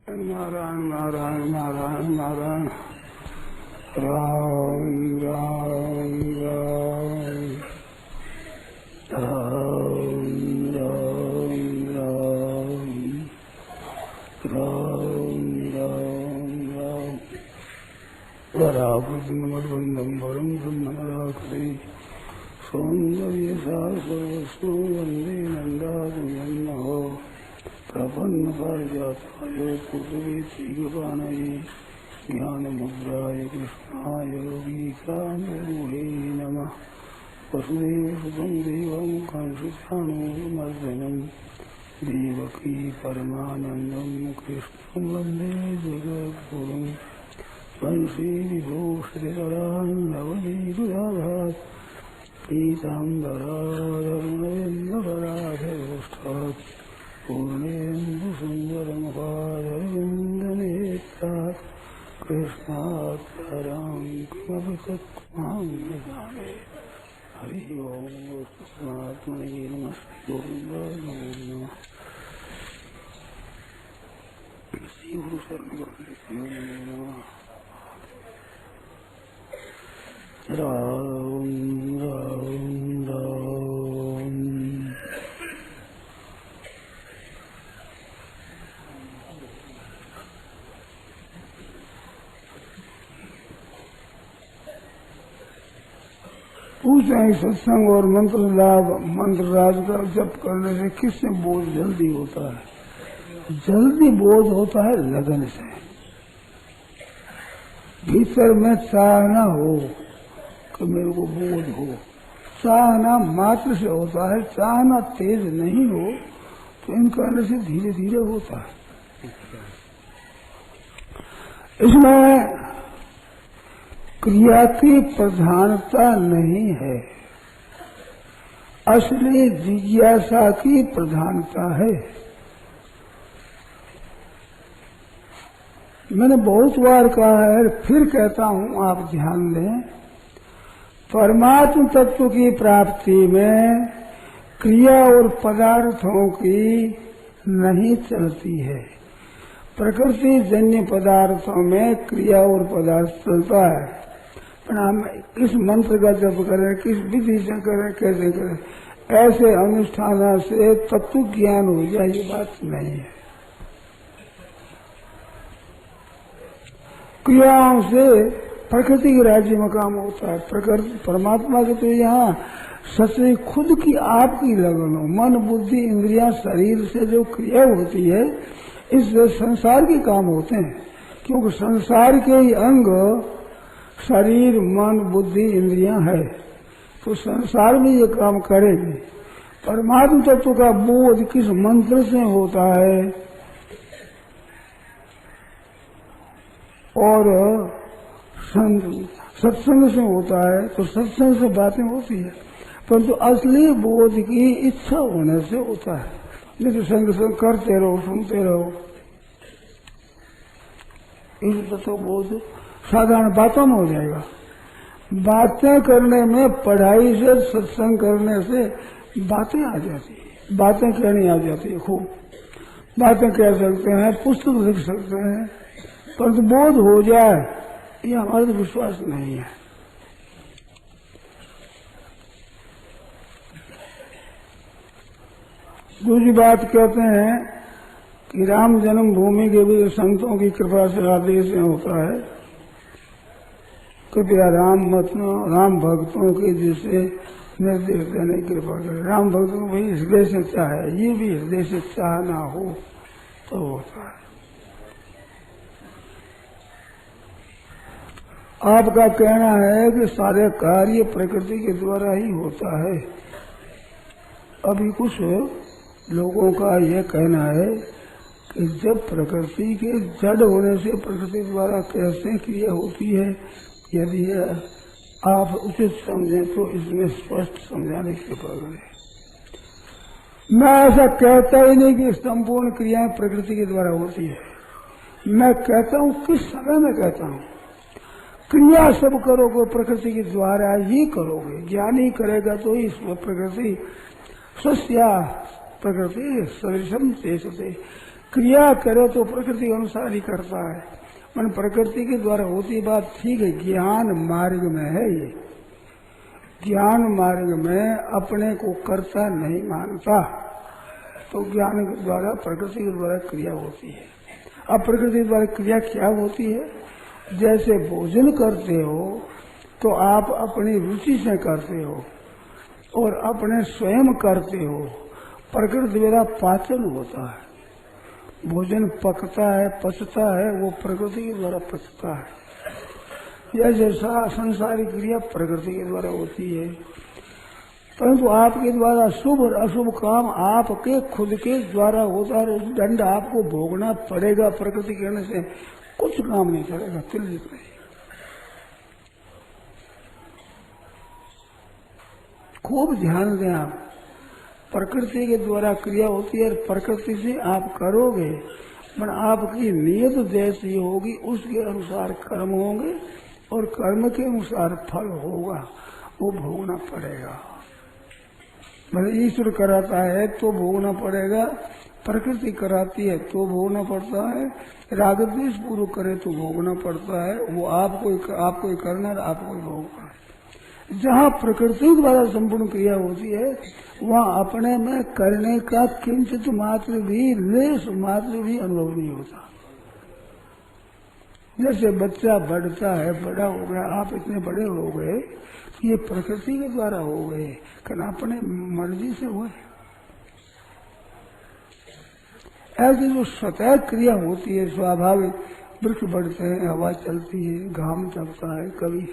नारायण नारायण नारायण नारायण राम राम राम राम राम राम राम राम वराभुजनमद्वन्दं वरं ब्रह्मराक्षसी सौन्दर्यसारस्वस्तु वन्दे नन्दादिनन्दो प्रपन्नपारिजाताय पुत्रवेत्तिकृपाणये ज्ञानमुद्राय कृष्णाय योगीकामरूढे नमः। वसुदेवसुतं देवं कंसचाणूरमर्दनं देवकी परमानन्दं कृष्णं वन्दे जगद्गुरुं। वंशीविभूषितकरान् नवनीतराधात् पीताम्बराधरणारविन्दपराधरोष्ठात् पूर्णेन्दुसुन्दरमुखारविन्दनेत्रात् कृष्णात् परं किमपि तत्त्वं न जाने। हरिः ओं परमात्मने नमः। श्रीगोविन्दाय नमो नमः। श्रीगुरुशरणगुरुभ्यो नमः। राम राम राम। पूछते हैं सत्संग और मंत्र राज का जप करने से किससे बोध जल्दी होता है? जल्दी बोध होता है लगन से। भीतर में चाहना हो कि मेरे को बोध हो, चाहना मात्र से होता है। चाहना तेज नहीं हो तो इन करने से धीरे धीरे होता है। इसमें क्रिया की प्रधानता नहीं है, असली जिज्ञासा की प्रधानता है। मैंने बहुत बार कहा है, फिर कहता हूं, आप ध्यान दें। परमात्म तत्व की प्राप्ति में क्रिया और पदार्थों की नहीं चलती है। प्रकृति जन्य पदार्थों में क्रिया और पदार्थ चलता है। पर हम किस मंत्र का जप करें, किस विधि से करें, कैसे करें, ऐसे अनुष्ठान से तत्व ज्ञान हो जाए, ये बात नहीं है। क्रियाओं से प्रकृति के राज्य में काम होता है। प्रकृति परमात्मा के तो यहाँ सच्ची खुद की आपकी लगन हो, मन बुद्धि इंद्रियां शरीर से जो क्रिया होती है, इससे संसार के काम होते हैं। क्योंकि संसार के ही अंग शरीर मन बुद्धि इंद्रियां है, तो संसार में ये काम करेंगे। परमात्मा तत्व का बोध किस मंत्र से होता है और सत्संग से होता है, तो सत्संग से बातें होती है। परंतु असली बोध की इच्छा होने से होता है। नहीं तो संग करते रहो, सुनते रहो, इस तो बोध साधारण बातों में हो जाएगा। बातें करने में, पढ़ाई से, सत्संग करने से बातें आ जाती है, बातें कहनी आ जाती है। खूब बातें कह सकते हैं, पुस्तक लिख सकते हैं, परंतु बोध हो जाए ये हमारा तो विश्वास नहीं है। दूसरी बात कहते हैं कि राम जन्मभूमि के भी संतों की कृपा से आदेश होता है। कृपया राम भक्तों के जिसे निर्देश देने की कृपा करें। राम भक्तों को भी हृदय से चाहे, ये भी हृदय से चाहना हो तो होता है। आपका कहना है कि सारे कार्य प्रकृति के द्वारा ही होता है। अभी कुछ लोगों का यह कहना है कि जब प्रकृति के जड़ होने से प्रकृति द्वारा कैसे क्रिया होती है, यदि आप उचित समझें तो इसमें स्पष्ट समझाने की कृपा करें। मैं ऐसा कहता ही नहीं कि संपूर्ण क्रियाएं प्रकृति के द्वारा होती है। मैं कहता हूँ किस समय में कहता हूँ, क्रिया सब करोगे प्रकृति के द्वारा ही करोगे। ज्ञानी करेगा तो ही इसमें प्रकृति स्वस्या प्रकृति सदृशम चेष्टते। क्रिया करे तो प्रकृति के अनुसार ही करता है। मन प्रकृति के द्वारा होती बात ठीक है, ज्ञान मार्ग में है ये। ज्ञान मार्ग में अपने को कर्ता नहीं मानता, तो ज्ञान के द्वारा प्रकृति के द्वारा क्रिया होती है। अब प्रकृति के द्वारा क्रिया क्या होती है? जैसे भोजन करते हो तो आप अपनी रुचि से करते हो और अपने स्वयं करते हो। प्रकृति द्वारा पाचन होता है, भोजन पकता है, पचता है, वो प्रकृति के द्वारा पचता है। यह जैसा संसारिक क्रिया प्रकृति के द्वारा होती है, परंतु आपके द्वारा शुभ और अशुभ काम आपके खुद के द्वारा होता है। दंड आपको भोगना पड़ेगा। प्रकृति कहने से कुछ काम नहीं करेगा, तिलित नहीं। खूब ध्यान दें आप, प्रकृति के द्वारा क्रिया होती है, प्रकृति से आप करोगे, पर आपकी नियत जैसी होगी उसके अनुसार कर्म होंगे और कर्म के अनुसार फल होगा, वो भोगना पड़ेगा। मतलब ईश्वर कराता है तो भोगना पड़ेगा, प्रकृति कराती है तो भोगना पड़ता है, राग द्वेष पूर्वक करे तो भोगना पड़ता है। वो आपको करना है, आपको भोगना है। जहाँ प्रकृति द्वारा संपूर्ण क्रिया होती है वहाँ अपने में करने का किंचित मात्र भी, लेश मात्र भी अनुभव नहीं होता। जैसे बच्चा बढ़ता है, बड़ा हो गया, आप इतने बड़े हो गए, ये प्रकृति के द्वारा हो गए, कारण अपने मर्जी से हुए। ऐसी जो स्वतः क्रिया होती है स्वाभाविक, वृक्ष बढ़ते हैं, हवा चलती है, घाम चलता है, कभी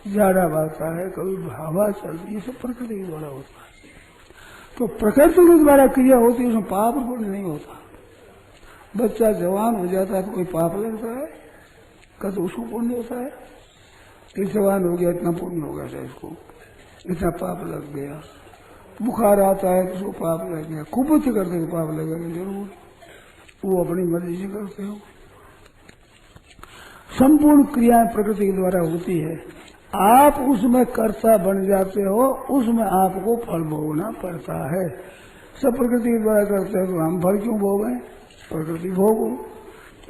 जाड़ा बहता है, कभी हवा चलती है, ये सब प्रकृति के द्वारा होता है। तो प्रकृति के द्वारा क्रिया होती है, उसमें पाप पुण्य नहीं होता। बच्चा जवान हो जाता है तो कोई पाप लगता है, कद उसको पुण्य होता है। ये जवान हो गया, इतना पुण्य हो गया, इसको इतना पाप लग गया। बुखार आता है तो उसको पाप लग गया, कुपोषण करते तो पाप लगेगा जरूर, वो अपनी मर्जी से करते हो। संपूर्ण क्रियाएं प्रकृति के द्वारा होती है, आप उसमें कर्ता बन जाते हो, उसमें आपको फल भोगना पड़ता है। सब प्रकृति के द्वारा करते हैं तो हम फल क्यों भोगें? प्रकृति भोगो।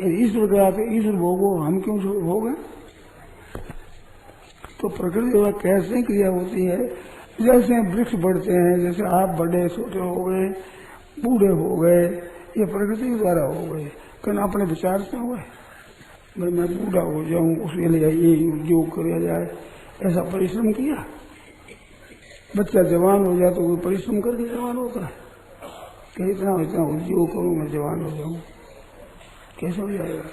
ईश्वर कराते ईश्वर भोगो, हम क्यों भोगें? तो प्रकृति द्वारा कैसे क्रिया होती है? जैसे वृक्ष बढ़ते हैं, जैसे आप बड़े छोटे हो गए, बूढ़े हो गए, ये प्रकृति के द्वारा हो गए, क्यों अपने विचार से हुए। मैं बूढ़ा हो जाऊं, उसके लिए ये उद्योग किया जाए, ऐसा परिश्रम किया। बच्चा जवान हो जाए तो कोई परिश्रम करके जवान होता है कि इतना उद्योग करूं मैं जवान हो जाऊं, कैसे हो जाएगा?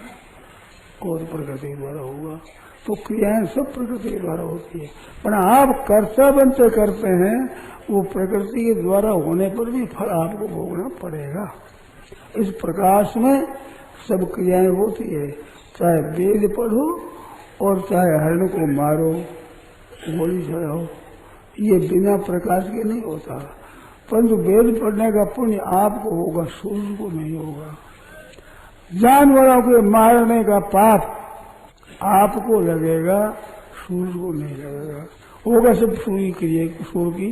और प्रकृति के द्वारा होगा। तो क्रियाएं सब प्रकृति के द्वारा होती है, पर आप कर्ता बनते करते हैं, वो प्रकृति के द्वारा होने पर भी फल आपको भोगना पड़ेगा। इस प्रकाश में सब क्रियाएं होती है, चाहे वेद पढ़ो और चाहे हरण को मारो, गोली चलाओ, ये बिना प्रकाश के नहीं होता। परंतु वेद पढ़ने का पुण्य आपको होगा, सूर्य को नहीं होगा। जानवरों के मारने का पाप आपको लगेगा, सूर्य को नहीं लगेगा। होगा सब सूर्य क्रिया, सूर्य की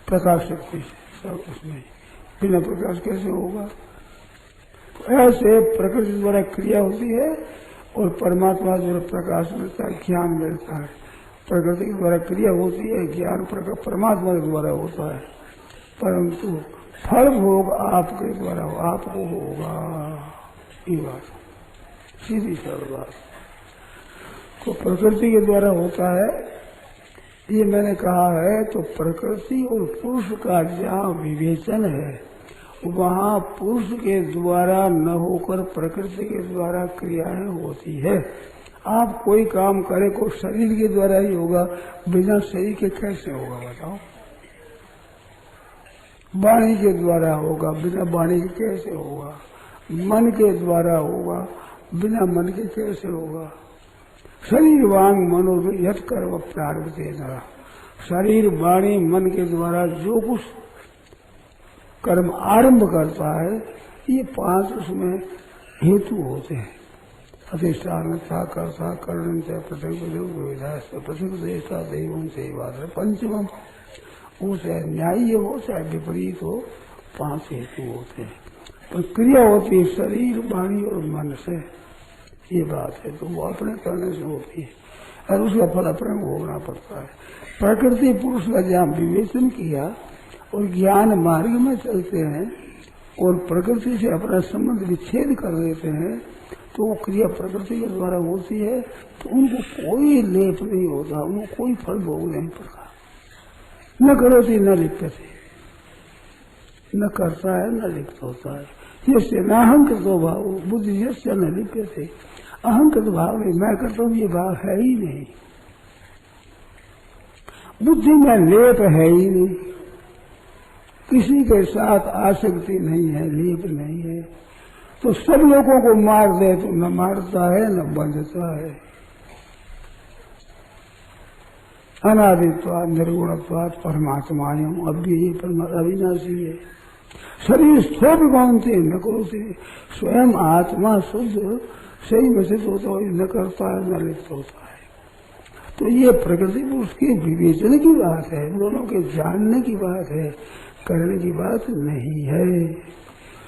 प्रकाश शक्ति से, सब उसमें। बिना प्रकाश कैसे होगा? तो ऐसे प्रकृति द्वारा क्रिया होती है और परमात्मा द्वारा प्रकाश मिलता है, ज्ञान मिलता है। प्रकृति के द्वारा क्रिया होती है, ज्ञान परमात्मा के द्वारा होता है, परंतु फल भोग आपके द्वारा आपको होगा। ये बात सीधी सरल बात। तो प्रकृति के द्वारा होता है, ये मैंने कहा है। तो प्रकृति और पुरुष का जहाँ विवेचन है, वहाँ पुरुष के द्वारा न होकर प्रकृति के द्वारा क्रियाएं होती है। आप कोई काम करें, को शरीर के द्वारा ही होगा, बिना शरीर के कैसे होगा बताओ? वाणी के द्वारा होगा, बिना वाणी के कैसे होगा? मन के द्वारा होगा, बिना मन के कैसे होगा? शरीर वांग मनो यत कर्म प्रारब्ध देना। शरीर वाणी मन के द्वारा जो कुछ कर्म आरंभ करता है, ये 5 उसमें हेतु होते हैं। अधिष्ठान था, कर्ता, कर्ण, प्रतिपदेशता दैवम से पंचमम। वो चाहे न्यायी हो चाहे विपरीत हो, 5 हेतु होते हैं। पर क्रिया होती है शरीर, वाणी और मन से, ये बात है। तो वो अपने करने से होती है और उसका फल अपने भोगना पड़ता है। प्रकृति पुरुष का जहाँ विवेचन किया और ज्ञान मार्ग में चलते हैं और प्रकृति से अपना संबंध विच्छेद कर देते हैं, तो वो क्रिया प्रकृति के द्वारा होती है, तो उनको कोई लेप नहीं होता, उनको कोई फल भोग नहीं पड़ता। न करोति न लिप्यते, न करता है न लिप्त होता है। यस्य नाहंकृतो भाव बुद्धि यस्य न लिप्यते, अहंकृत भाव नहीं, मैं करता हूँ ये भाव है ही नहीं, बुद्धि में लेप है ही नहीं, किसी के साथ आसक्ति नहीं है, लेप नहीं है। तो सब लोगों को मार दे तो न मारता है न बंधता है। अनादित्वाद निर्गुणत्वाद परमात्मायम, अब भी ये अविनाशी है। शरीर स्थोप बांधते न करोते, स्वयं आत्मा शुद्ध सही में सिद्ध होता है, न करता है न लिप्त होता है। तो ये प्रकृति पुरुष के विवेचन की बात है, दोनों के जानने की बात है, करने की बात नहीं है।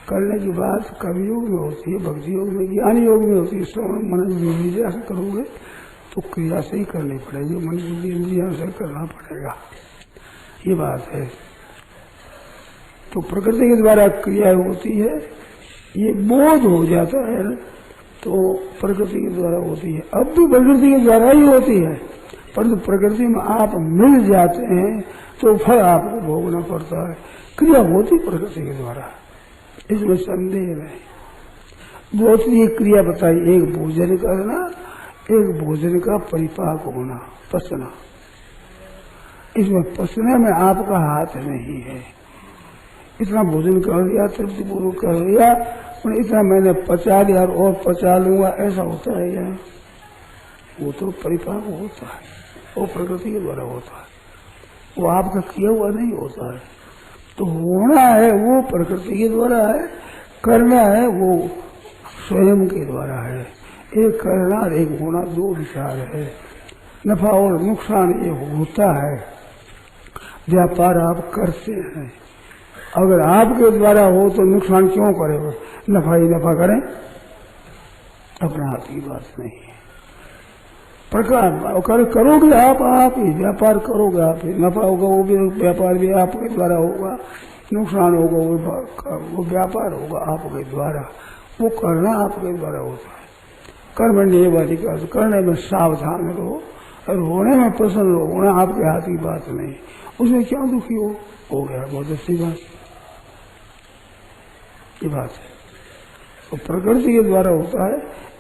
करने की बात कवि योग में होती है, भक्ति योग में, ज्ञान योग में होती है। श्रवण मनन विवेचन से करोगे तो क्रिया से ही करनी पड़ेगी, मन बुद्धि इंद्रियों से करना पड़ेगा, ये बात है। तो प्रकृति के द्वारा क्रिया होती है, ये बोध हो जाता है तो प्रकृति के द्वारा होती है। अब भी प्रकृति के द्वारा ही होती है, परंतु प्रकृति में आप मिल जाते हैं तो फल आपको भोगना पड़ता है। क्रिया होती प्रकृति के द्वारा, इसमें संदेह नहीं। दो तीन क्रिया बताई, एक भोजन करना, एक भोजन का परिपाक होना, पचना। इसमें पचने में आपका हाथ नहीं है। इतना भोजन कर लिया, तृप्ति पूर्वक कर लिया, और इतना मैंने पचा लिया और पचा लूंगा, ऐसा होता है क्या? वो तो परिपाक होता है, वो प्रकृति के द्वारा होता है, वो आपका किया हुआ नहीं होता है। तो होना है वो प्रकृति के द्वारा है, करना है वो स्वयं के द्वारा है। एक करना और एक होना दो विचार है। नफा और नुकसान ये होता है, व्यापार आप करते हैं। अगर आपके द्वारा हो तो नुकसान क्यों करेगा? नफा ही नफा करें, अपने हाथ की बात नहीं है। प्रकार करोगे आप ही व्यापार करोगे, आप ही नफा होगा, वो भी व्यापार भी आपके द्वारा होगा, नुकसान होगा वो व्यापार होगा आपके द्वारा। वो करना आपके द्वारा होता है। कर्मण्येवाधिकारस्ते, करने में सावधान रहो और होने में प्रसन्न रहो, होना आपके हाथ की बात नहीं। उसमें क्या दुखी हो गया, बहुत अच्छी बात, ये बात है। तो प्रकृति के द्वारा होता है,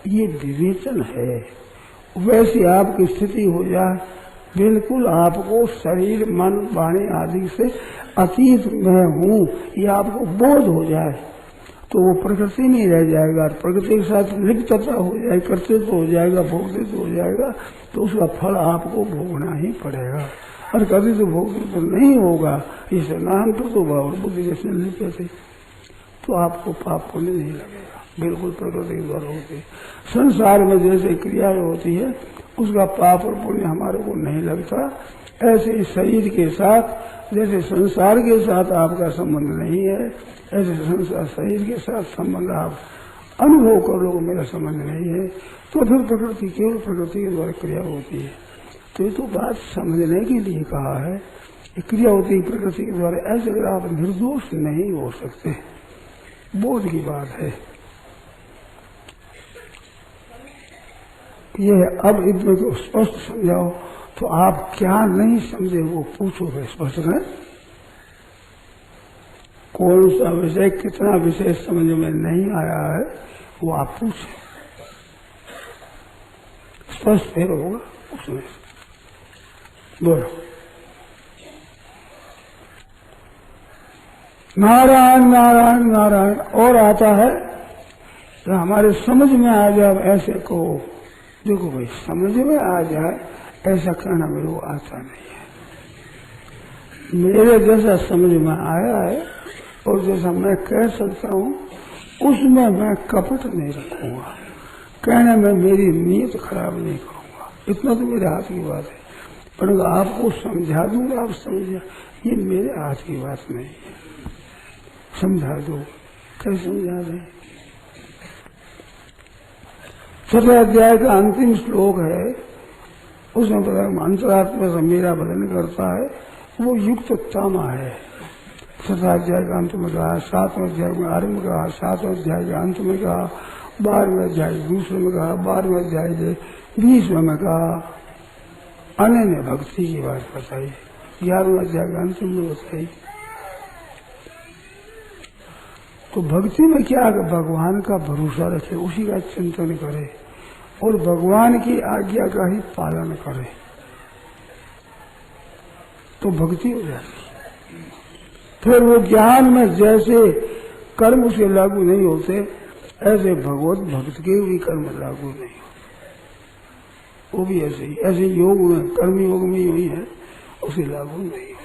ये विवेचन है। वैसी आपकी स्थिति हो जाए, बिल्कुल आपको शरीर मन वाणी आदि से अतीत में हूँ ये आपको बोध हो जाए, तो वो प्रकृति नहीं रह जाएगा। प्रकृति के साथ लिप्तता हो जाए, करते तो हो जाएगा, भोगते तो हो जाएगा, तो उसका फल आपको भोगना ही पड़ेगा। और कभी तो भोगते तो नहीं होगा, इसे नाम तो भाव बुद्धि जैसे लिप्त, तो आपको पाप पुण्य नहीं लगेगा। बिल्कुल प्रकृति के द्वारा होती है। संसार में जैसे क्रियाएं होती है, उसका पाप और पुण्य हमारे को नहीं लगता। ऐसे ही शरीर के साथ, जैसे संसार के साथ आपका संबंध नहीं है, ऐसे संसार शरीर के साथ संबंध आप अनुभव कर लो, मेरा संबंध नहीं है, तो फिर प्रकृति केवल प्रकृति के द्वारा क्रिया होती है। तो ये तो बात समझने के लिए कहा है, क्रिया होती है प्रकृति के द्वारा। ऐसे अगर आप निर्दोष नहीं हो सकते, बोध की बात है ये। अब इतने को स्पष्ट समझाओ, तो आप क्या नहीं समझे वो पूछोगे स्पष्ट में। कौन सा विषय, कितना विषय समझ में नहीं आया है, वो आप पूछे, स्पष्ट फिर होगा उसमें। बोलो। नारायण नारायण नारायण। और आता है तो हमारे समझ में आ जाए, ऐसे को देखो भाई, समझ में आ जाए ऐसा कहना मेरे को आता नहीं है। मेरे जैसा समझ में आया है और जैसा मैं कह सकता हूँ, उसमें मैं कपट नहीं रखूंगा, कहने में मेरी नीयत खराब नहीं करूंगा। इतना तो मेरे हाथ की बात है। पर आपको समझा दूंगा, आप समझा, ये मेरे हाथ की बात नहीं है। समझा दो, कैसे समझा दें? छठे अध्याय का अंतिम श्लोक है, उसमें पता अंतरात्मा से मेरा भजन करता है, वो युक्त तामा है। छठा अध्याय का अंत में कहा, 7वें अध्याय में आरंभ कहा, 7वें अध्याय के अंत में कहा, 12वें अध्याय दूसरे में कहा, 12वें अध्याय के 20वें में कहा, अनन्य भक्ति की बात बताई, 11वें अध्याय के अंत में बताई। तो भक्ति में क्या, भगवान का भरोसा रखे, उसी का चिंतन करे और भगवान की आज्ञा का ही पालन करे, तो भक्ति हो जाती। फिर वो ज्ञान में जैसे कर्म से लागू नहीं होते, ऐसे भगवत भक्त के भी कर्म लागू नहीं होते, वो भी ऐसे ही। ऐसे योग में, कर्म योग में ही है, उसे लागू नहीं हो।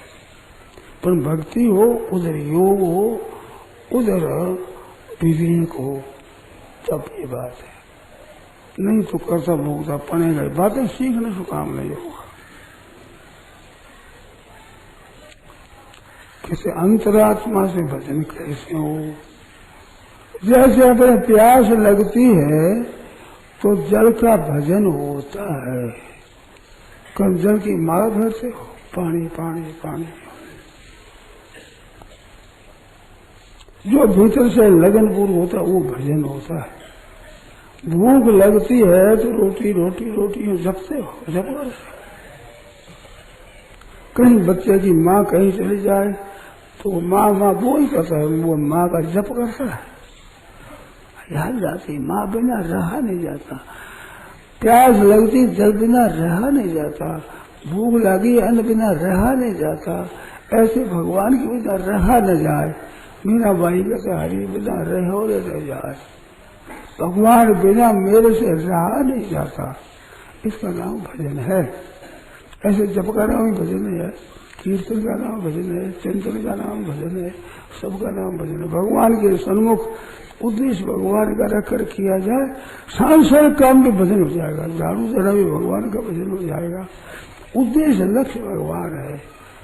पर भक्ति हो, उधर योग हो, उधर विवेक हो, तब ये बात है। नहीं तो करता भोगता पड़ेगा, बातें सीखने से काम नहीं होगा। किसी अंतरात्मा से भजन कैसे हो? जैसे अपने प्यास लगती है तो जल का भजन होता है। कल जल की माला धरते हो, पानी पानी पानी। जो भीतर से लगनपूर्व होता है वो भजन होता है। भूख लगती है तो रोटी रोटी रोटी जपते हो, जप कर। कहीं बच्चे की माँ कहीं चली जाए तो माँ माँ वो ही करता है, वो माँ का जप करता है, याद जाती। माँ बिना रहा नहीं जाता, प्यास लगती जल बिना रहा नहीं जाता, भूख लगी अन्न बिना रहा नहीं जाता। ऐसे भगवान की बिना रहा न जाए। मीना बाई कहते हरि बिना रहो रह जाए, भगवान बिना मेरे से रहा नहीं जाता। इसका नाम भजन है। ऐसे जप का नाम भजन है, कीर्तन का नाम भजन है, चिंतन का नाम भजन है, सबका नाम भजन है। भगवान के सन्मुख उद्देश्य भगवान का रखकर किया जाए, सांसारिक काम भी भजन हो जाएगा, झाड़ू चढ़ा भी भगवान का भजन हो जाएगा। उद्देश्य लक्ष्य भगवान है,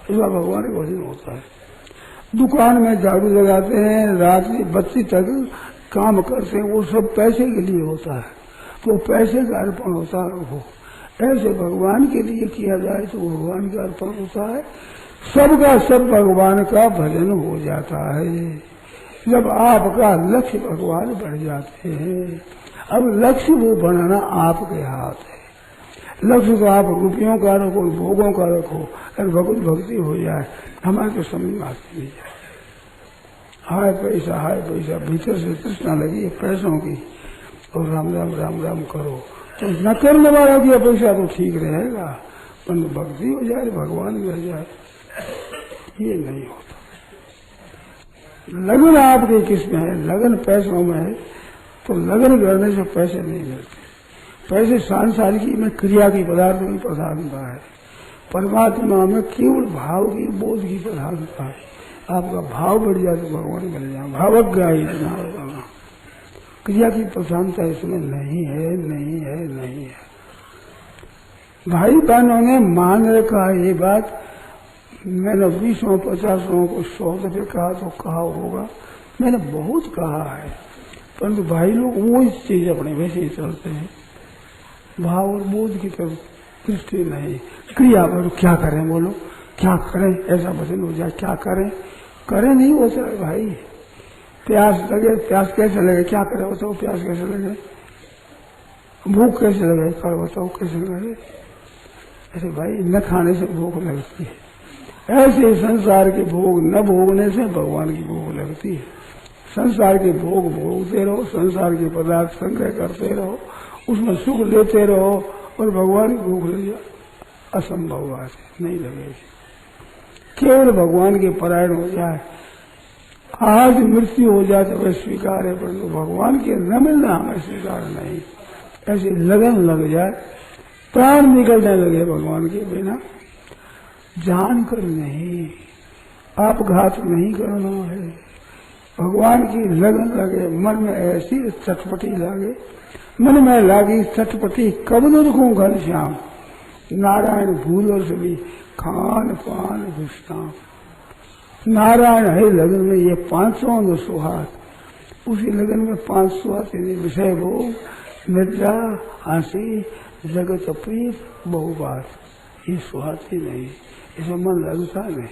इसका भगवान का भजन होता है। दुकान में झाड़ू लगाते हैं, रात में बत्ती तक काम करते हैं, वो सब पैसे के लिए होता है, तो पैसे का अर्पण होता है। वो ऐसे भगवान के लिए किया जाए तो भगवान का अर्पण होता है। सबका सब भगवान का भजन हो जाता है जब आपका लक्ष्य भगवान बढ़ जाते हैं। अब लक्ष्य वो बनाना आपके हाथ है। लक्ष्य तो आप रुपयों का रखो, भोगों का रखो, अगर भगवत भक्ति हो जाए हमारे तो समझ में आती नहीं जाए। हाय पैसा भीतर से तृष्णा लगी है पैसों की, और राम राम राम राम करो तो न करने वाला भी पैसा तो ठीक रहेगा, पर भक्ति हो जाए, भगवान मिल जाए, ये नहीं होता। लगन आपके किस में है? लगन पैसों में है, तो लगन करने से पैसे नहीं मिलते। पैसे सांसारिक में क्रिया की पदार्थ की प्रधानता है, परमात्मा में केवल भाव की बोध की प्रधानता है। आपका भाव बढ़ जाए तो भगवान मिल जाए। भावज्ञ इतना क्रिया की प्रधानता इसमें नहीं है, नहीं है, नहीं है। भाई बहनों ने मान रखा ये बात। मैंने 20 50 को 100 दफे कहा तो कहा होगा, मैंने बहुत कहा है, परंतु भाई लोग वो चीज अपने वैसे ही चलते हैं। भाव और बोध की तरफ दृष्टि नहीं। क्रिया पर क्या करें, बोलो क्या करें, ऐसा भजन हो जाए, क्या करें? करें नहीं होता है भाई। प्यास लगे, प्यास कैसे लगे, क्या करें बताओ? प्यास कैसे लगे, भूख कैसे लगे, कर बताओ कैसे लगे? अरे भाई न खाने से भूख लगती है, ऐसे संसार के भोग न भोगने से भगवान की भूख लगती है। संसार के भोग भोगते रहो, संसार के पदार्थ संग्रह करते रहो, उसमें सुख लेते रहो और भगवान की भूख लग जाए, असंभव बात है, नहीं लगेगी। केवल भगवान के परायण हो जाए, आज मृत्यु हो जाए तो वह स्वीकार है, परंतु भगवान के न मिलना हमें स्वीकार नहीं। ऐसे लगन लग जाए, प्राण निकलने लगे भगवान के बिना, जान कर नहीं, आपघात नहीं करना है। भगवान की लगन लगे, मन में ऐसी चटपटी लागे, मन में लागी चटपटी कब न रखूं घनश्याम, नारायण भूलों से भी खान पान विश्राम। नारायण है लगन में ये 500 सुहाग, उसी लगन में 5 सुहाग विषय भोग, निद्रा, हंसी, जगत प्रीत, बहुबात, ये सुहाती नहीं, इसमें मन लगता नहीं।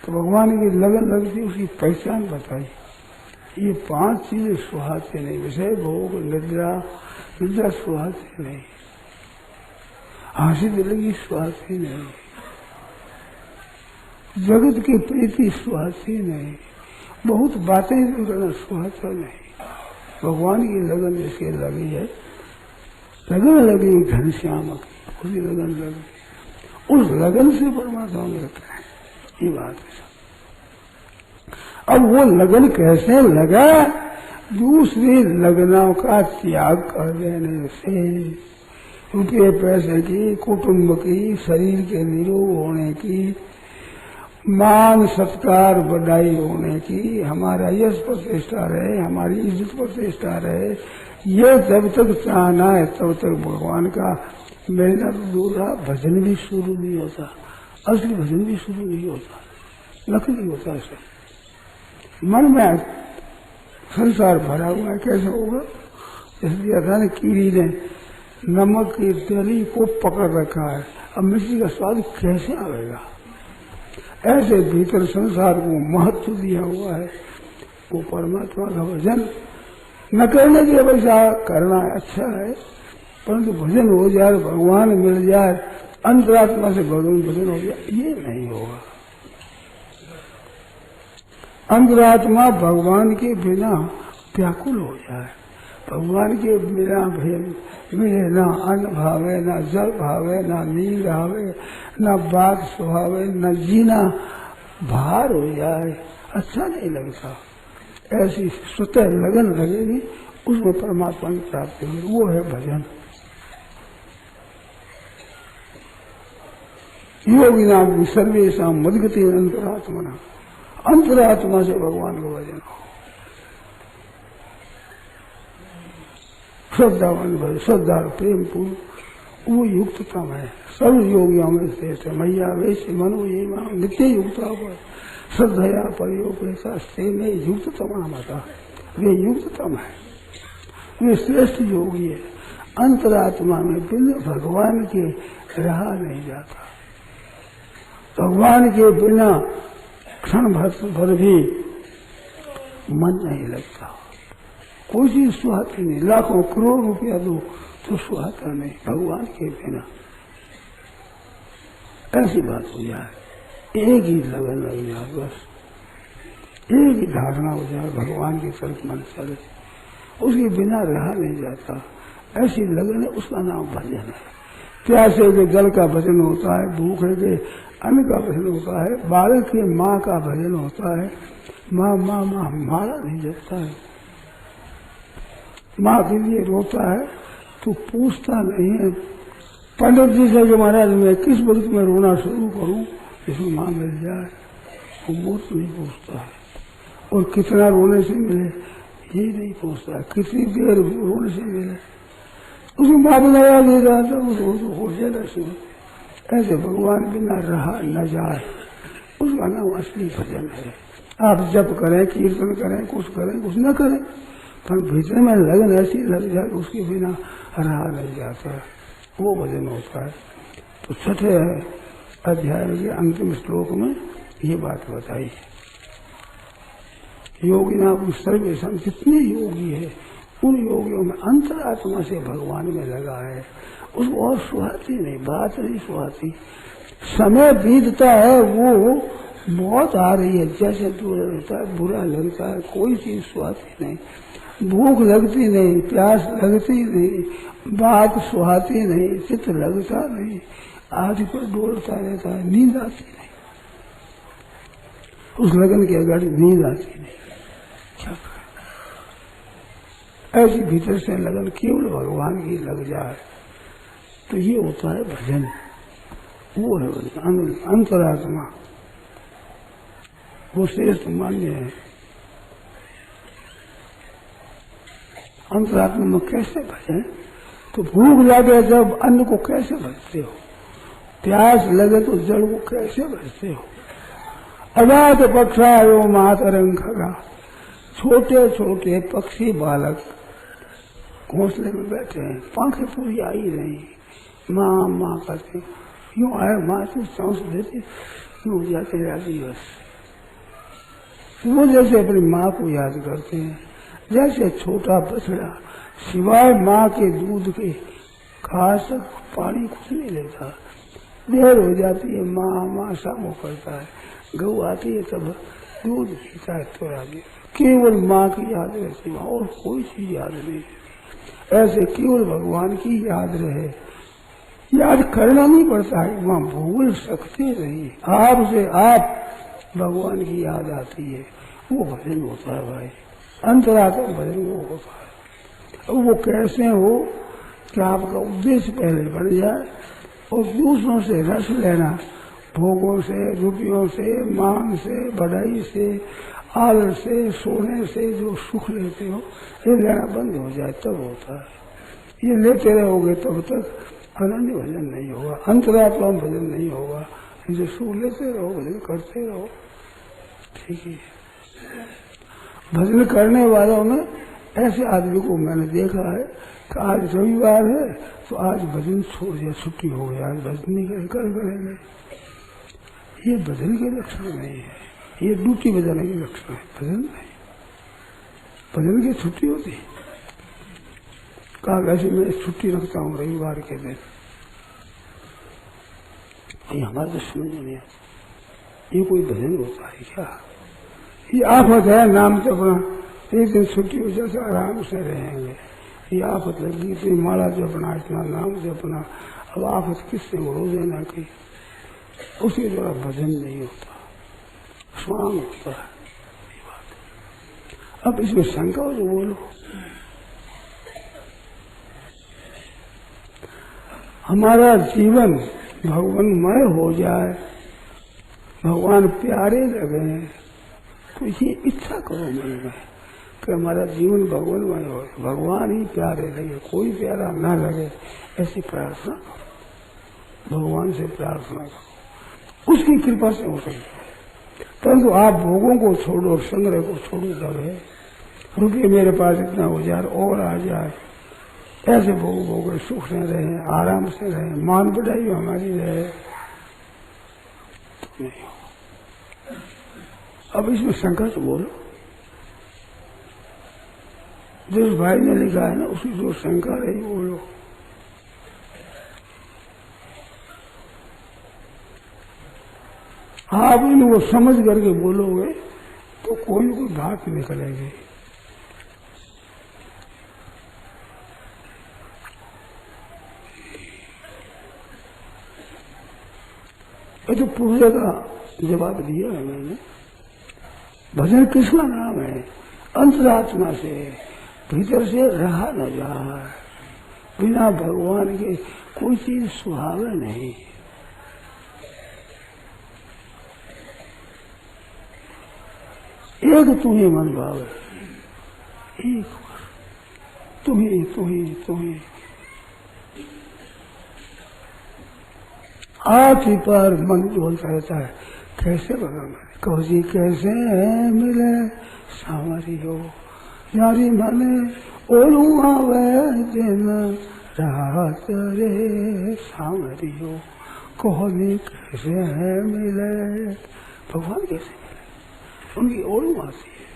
तो भगवान की लगन लगती, उसकी पहचान बताई। ये 5 चीजें सुहाती नहीं, विषय भोग, निद्रा, निद्रा सुहाती नहीं, हंसी दिल की सुहाती नहीं, जगत की प्रीति सुहाती नहीं, बहुत बातें करना सुहाता नहीं। भगवान की लगन जिसके लगी है, लगन लगी घनश्याम की, उसकी लगन लगी, उस लगन से परमात्मा मिलता है, ये बात है। अब वो लगन कैसे लगा? दूसरी लगनों का त्याग कर देने से, रुपये पैसे की, कुटुंब की, शरीर के निरोग होने की, मान सत्कार बधाई होने की, हमारा यश प्रतिष्ठा रहे, हमारी इज्जत प्रतिष्ठा रहे, ये जब तक चाहना है तब तक भगवान का मिलना तो दूर रहा, भजन भी शुरू नहीं होता, असली भजन भी शुरू नहीं होता, नकली होता है सब। मन में संसार भरा हुआ है, कैसे होगा? इसलिए था न कीड़ी ने नमक की तेली को पकड़ रखा है, अब मिर्ची का स्वाद कैसे आएगा? ऐसे भीतर संसार को महत्व दिया हुआ है, वो परमात्मा का भजन न करने की अपेक्षा करना अच्छा है, परंतु भजन हो जाए, भगवान मिल जाए, अंतरात्मा से भगवान भजन हो जाए, ये नहीं होगा। अंतरात्मा भगवान के बिना व्याकुल हो जाए, भगवान के बिना मिले ना अन्न भावे, ना जल भावे, ना नींद आवे, ना बात सुहावे, न जीना भार हो जाए, अच्छा नहीं लगता। ऐसी स्वतः लगन लगेगी, उसमें परमात्मा की प्राप्ति होगी, वो है भजन। योगी नाम सर्वेशा मदगति अंतरात्मा, अंतरात्मा से भगवान को भजन हो। श्रद्धावान भजन, श्रद्धा प्रेम पूर्ण, वो युक्ततम है, सब योगियों में श्रेष्ठ है। मैया वैसे मनो ये नित्य युक्ता पर श्रद्धया प्रयोग में युक्ततम माता, वे युक्ततम है, वे श्रेष्ठ योगी है। अंतरात्मा में बिना भगवान के रहा नहीं जाता, भगवान के बिना क्षण भर भी मन नहीं लगता, कोई चीज सुहाती नहीं, लाखों करोड़ रुपया दो तो सुहाता नहीं भगवान के बिना। ऐसी बात हो जाए, एक ही लगन लग जाए, बस एक ही धारणा हो जाए, भगवान की तरफ मन चले, उसके बिना रहा नहीं जाता। ऐसी लगन है, उसका नाम भजन है। प्यासे के जल का भजन होता है, भूखे के अन्न का भजन होता है, बालक के माँ का भजन होता है, माँ माँ माँ हमारा नहीं जपता है, माँ के लिए रोता है तो पूछता नहीं है। पंडित जी से कि महाराज मैं किस वक्त में रोना शुरू करूं जिसमें माँ मिल जाए, वो मूर्ख नहीं पूछता है। और कितना रोने से मिले ये नहीं पूछता है, कितनी देर रोने से मिले उसको माँ बनाया दे रहा था, उसको हो जाएगा शुरू। ऐसे भगवान बिना रहा न जाए, उसका नाम असली भजन है। आप जप करें, कीर्तन करें, कुछ करें, कुछ न करें, पर भीतर में लगन ऐसी लग जाए उसके बिना रहा नहीं जाता, वो भजन होता है। तो छठे अध्याय के अंतिम श्लोक में ये बात बताई है। योगी नाम सर्वेशम, जितने योगी है उन योगियों में अंतरात्मा से भगवान में लगा है, उसको और सुहाती नहीं, बात नहीं सुहाती। समय बीतता है, वो मौत आ रही है, जैसे दूर रहता है, बुरा लगता है, कोई चीज सुहाती नहीं, भूख लगती नहीं, प्यास लगती नहीं, बात सुहाती नहीं, चित्त लगता नहीं, आदि पर डोलता रहता है, नींद आती नहीं, उस लगन के अगर नींद आती नहीं, क्या करें? ऐसी भीतर से लगन केवल भगवान की लग जाए तो ये होता है भजन, वो है भजन। अंतरात्मा वो श्रेष्ठ मान्य है। अंतरात्मा में कैसे भजन? तो तो भूख लगे जब अन्न को कैसे भरते हो, प्यास लगे तो जल को कैसे भरते हो। अजात पक्षायो मातरंग खगा, छोटे छोटे पक्षी बालक घोंसले में बैठे हैं, पंखें पूरी आई रही, माँ माँ करते यूं आए, माँ से सांस देते यूं जाते जाती, बस वो जैसे अपनी माँ को याद करते हैं। जैसे छोटा बछड़ा सिवाय माँ के दूध के घास पानी कुछ नहीं लेता, देर हो जाती है माँ माँ सामो करता है, गऊ आती है तब दूध पीता है, तो आगे केवल माँ की याद रहती है और कोई चीज याद नहीं। ऐसे केवल भगवान की याद रहे, याद करना नहीं पड़ता है, वहाँ भूल सकते रहिए, आपसे आप भगवान की याद आती है, वो भजन होता है भाई, अंतरात्मा भजन वो होता है। अब वो कैसे हो कि आपका उद्देश्य पहले बन जाए और दूसरों से रस लेना, भोगों से, रुपयों से, मान से, बढ़ाई से, आलस से, सोने से जो सुख लेते हो ये लेना बंद हो जाए तब होता है। ये लेते रहोगे तब तक अनन्य भजन नहीं होगा, अंतरात्मा भजन नहीं होगा। जो सुख लेते रहो, भजन करते रहो, ठीक है। भजन करने वालों में ऐसे आदमी को मैंने देखा है कि आज रविवार है तो आज भजन छोड़ दिया, छुट्टी हो गई, आज भजन नहीं करेंगे। ये भजन के लक्षण नहीं है, ये ड्यूटी बजाने के लक्षण है, भजन नहीं। भजन की छुट्टी होती है, कहा वैसे मैं छुट्टी रखता हूँ रविवार के दिन, ये हमारे तो समझ नहीं आता, ये कोई भजन होता है क्या? ये आफत है, नाम तो अपना एक दिन छुट्टी हो जाए आराम से रहेंगे, ये आफत लगी तो माला जपना, इतना नाम जपना, अब आफत किससे हो देना की, उसी द्वारा भजन नहीं होता, स्वांग होता है, ये बात। अब इसमें शंका हो तो बोलो, हमारा जीवन भगवानमय हो जाए, भगवान प्यारे लगे, तो ये इच्छा करो मन में कि हमारा जीवन भगवानमय हो, भगवान ही प्यारे लगे, कोई प्यारा ना लगे, ऐसी प्रार्थना करो, भगवान से प्रार्थना करो, उसकी कृपा से हो सकती है। परंतु आप भोगों को छोड़ो, संग्रह को छोड़ो, तब है रुपये मेरे पास इतना हो जाए और आ जाए, ऐसे भोग भोग सुख से रहे, आराम से रहे, मान बढ़ाई हमारी रहे, तो नहीं हो। अब इसमें शंका तो बोलो, जिस भाई ने लिखा है ना उसकी जो शंका रही बोलो। आप इनको समझ करके बोलोगे तो कोई न कोई बात निकलेगी। ये तो पूजा का जवाब दिया है मैंने। भजन किसका नाम है? अंतरात्मा से, भीतर से रहा न जाए, बिना भगवान के कोई चीज सुहावे नहीं। एक तुम्हें मन भावे, एक तुम्हें तुम्हें तुम्हें हाथ ही पर मन बोलता रहता है, कैसे भगवान कहो जी कैसे मिले सावरियो, यारी मने ओलू आवे दिन रात रे सावरियो, कहो जी कैसे मिले। भगवान कैसे मिले? उनकी ओलू आती है,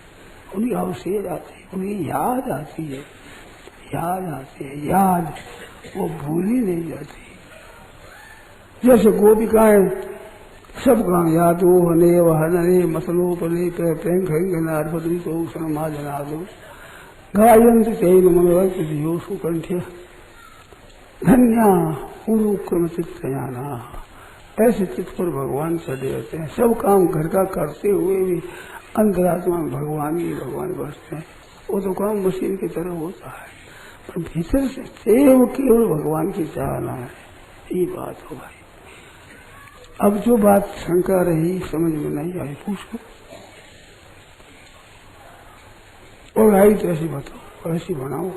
उनकी अवशेष आती है, उनकी याद आती है, याद आती है, याद वो भूली नहीं जाती। जैसे गोपिकाएं सब काम याद हो हने वहने मसलो पले प्रेम खेंगे नारपदी तो समाजना दो गायंत तेन मनोरथ दियो सुकंठ्य धन्या उरुक्रम चित्तयाना। ऐसे चित्त पर भगवान चढ़े रहते हैं, सब काम घर का करते हुए भी अंतरात्मा भगवान ही भगवान बसते हैं। वो तो काम मशीन की तरह होता है, पर भीतर से केवल भगवान की चाहना है, ये बात हो भाई। अब जो बात शंका रही समझ में नहीं आई पूछो, और आई तो ऐसी बताओ, ऐसी बनाओ।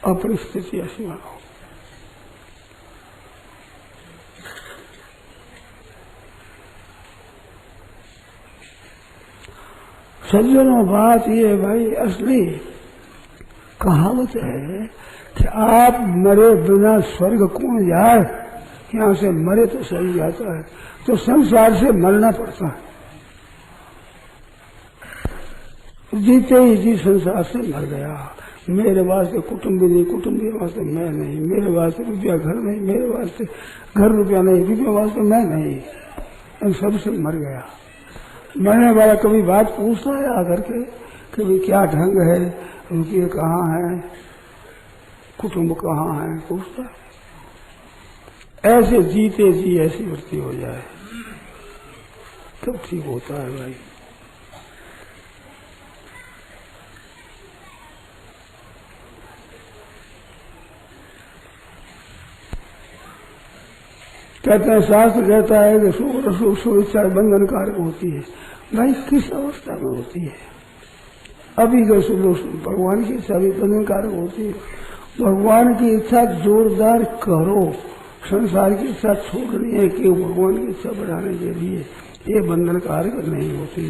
अपनी स्थिति ऐसी बनाओ। सज्जनों, बात ये भाई असली कहावत है कि आप मरे बिना स्वर्ग कौन जाए। यहाँ से मरे तो सही जाता है, तो संसार से मरना पड़ता है। जीते ही जी संसार से मर गया। मेरे वास्ते कुटुंबी नहीं, कुटुंबी वास्ते मैं नहीं, मेरे वास्ते रुपया घर नहीं, मेरे वास्ते घर रुपया नहीं, रुपया वास्ते मैं नहीं, इन सबसे मर गया। मरने वाला कभी बात पूछता है आकर के कि भाई क्या ढंग है, रुपये कहाँ है, कुटुंब कहाँ है, पूछता है। ऐसे जीते जी ऐसी वृत्ति हो जाए तब ठीक होता है भाई। कहते हैं, शास्त्र कहता है कि सुख इच्छा बंधनकारक होती है। भाई किस अवस्था में होती है? अभी का भगवान की इच्छा भी बंधनकारक होती है। भगवान की इच्छा जोरदार करो, संसार की इच्छा छोड़नी है कि भगवान की इच्छा बढ़ाने के लिए, ये बंधनकारक नहीं होती।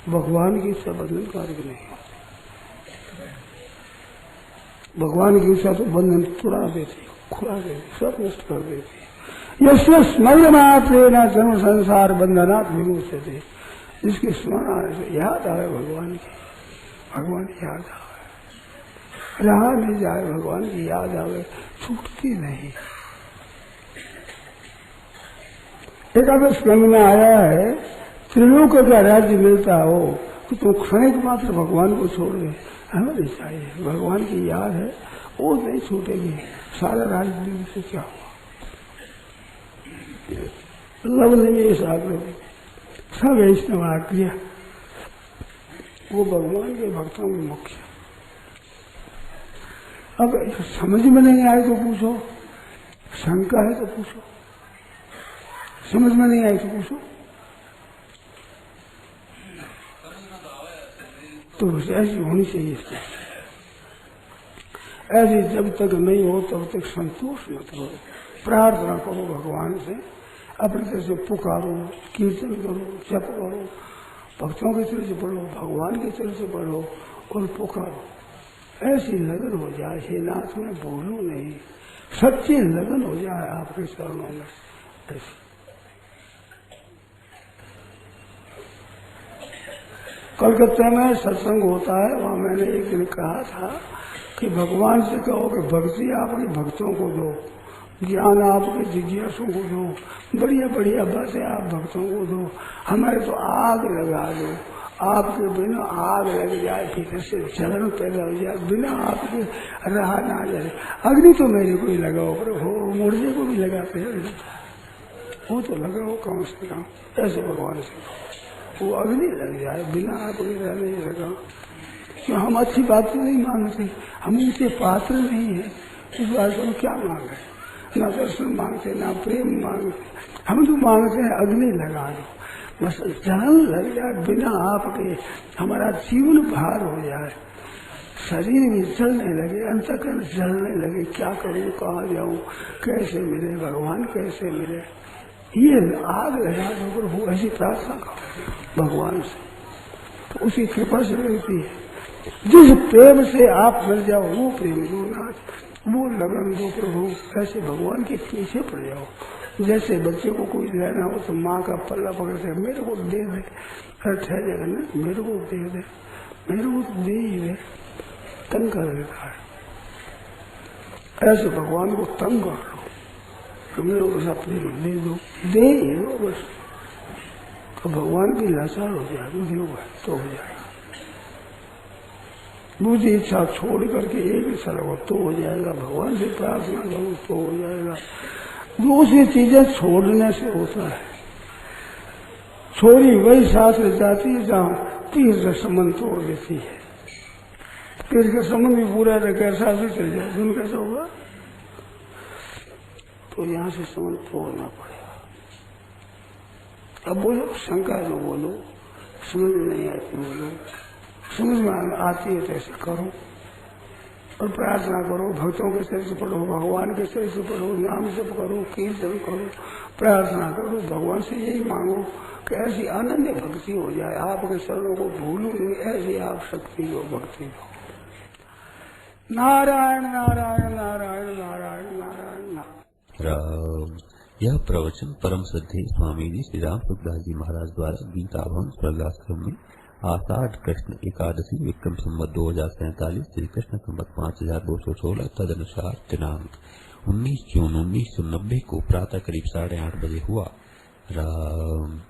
भगवान की इच्छा बंधनकारक नहीं होती। भगवान की इच्छा तो बंधन तुड़ा देती, खुला देती, सब नष्ट कर देती। यस्य स्मरणमात्रेण जन्म संसार बंधनात् विमुच्यते। जिसके स्मरण आने से याद आए भगवान की, भगवान की याद आवे, रहा नहीं जाए, भगवान की याद आवे, छूटती नहीं। एकादश स्कंद में आया है, त्रिलोक का राज्य मिलता हो तो तुम क्षणिक मात्र भगवान को छोड़ गए। हमें नहीं चाहिए, भगवान की याद है वो नहीं छूटेगी। सारा राज्य से क्या हुआ? लवनिवेश आग्रह सब वैष्णव आज्ञा, वो भगवान के भक्तों में मुख्य। अब समझ में नहीं आए तो पूछो, शंका है तो पूछो, समझ में नहीं आई तो पूछो। तो ऐसी होनी चाहिए। ऐसी जब तक नहीं हो तब तक संतोष मत करो, प्रार्थना करो भगवान से, अपने तरह से पुकारो, कीर्तन करो, जप करो, भक्तों की तरह से पढ़ो, भगवान की तरह से पढ़ो और पुकारो। ऐसी लगन हो जाए, हे नाथ में बोलो नहीं, सच्ची लगन हो जाए आपके चरणों में। ऐसी कलकत्ता में सत्संग होता है, वहां मैंने एक दिन कहा था कि भगवान से कहो कि भक्ति आपके भक्तों को दो, ज्ञान आपके जिज्ञासुओं को दो, बढ़िया बढ़िया बातें आप भक्तों को दो, हमारे तो आग लगा दो। आपके बिना आग लग जाए, भीतर से जलन पैदा हो जाए, बिना आपके रहा ना जाए। अग्नि तो मेरे को ही लगाओ, मुर्दे को भी लगाते हैं, वो तो लगाओ कम से कम। ऐसे भगवान से वो अग्नि लग जाए, बिना आपके रह नहीं लगा। क्यों? हम अच्छी बात नहीं मांगते, हम उनके पात्र नहीं है, इस बात को क्या मांगे? ना दर्शन मांगते, ना प्रेम मांगते, हम तो मांगते हैं अग्नि लगा दो, बस जलन लग जाए, बिना आपके हमारा जीवन भार हो जाए, शरीर भी जलने लगे, अंतःकरण जलने लगे। क्या करूं, कहाँ जाऊं, कैसे मिले भगवान, कैसे मिले? ये आग लगा दो प्रभु, ऐसी प्रार्थना करो भगवान से, तो उसी कृपा से मिलती है। जिस प्रेम से आप मिल जाओ, वो प्रेम दो नाथ, वो लगन दो प्रभु। ऐसे भगवान के पीछे पड़ जाओ। जैसे बच्चे को कोई लेना हो तो माँ का पल्ला पकड़ते, मेरे को दे दे, ठहरेगा ना, मेरे को दे दे, मेरे को तो दे ही दे, तंग कर देता है। ऐसे भगवान को तंग कर लो, मेरे को अपने दे दो, दे ही दो बस। तो भगवान भी लाचार हो जाएगा, तो हो जाएगा। दूसरी इच्छा छोड़ करके एक इच्छा लगो तो हो जाएगा, भगवान से प्रार्थना करो तो हो जाएगा। दूसरी चीजें छोड़ने से होता है। छोरी वही शास्त्र जाती है जहाँ पीर का संबंध तोड़ देती है। पीर का संबंध भी पूरा रखे, शास्त्र चल जाए, सुन कैसा होगा? तो यहाँ से संबंध तोड़ना पड़ेगा। अब बोलो, शंका जो बोलो, समझ में नहीं आती बोलो, समझ में आती है तो ऐसे करो और प्रार्थना करो, भक्तों के शरीर से पढ़ो, भगवान के शरीर से पढ़ो, नाम जप करो, कीर्तन करो, प्रार्थना करो, भगवान से यही मांगो कि ऐसी अनन्य भक्ति हो जाए, आपके शरणों को भूलूं नहीं, ऐसी आप शक्ति हो, भक्ति हो। नारायण नारायण नारायण नारायण नारायण नारायण। राम। यह प्रवचन परम श्रद्धेय स्वामी जी श्री राम सुखदास जी महाराज द्वारा गीता भवन प्रहलाश्रम में आषाढ़ कृष्ण एकादशी विक्रम संवत 2047 श्री कृष्ण संवत 5216 तदनुसार दिनांक 19 जून 1990 को प्रातः करीब 8:30 बजे हुआ। राम।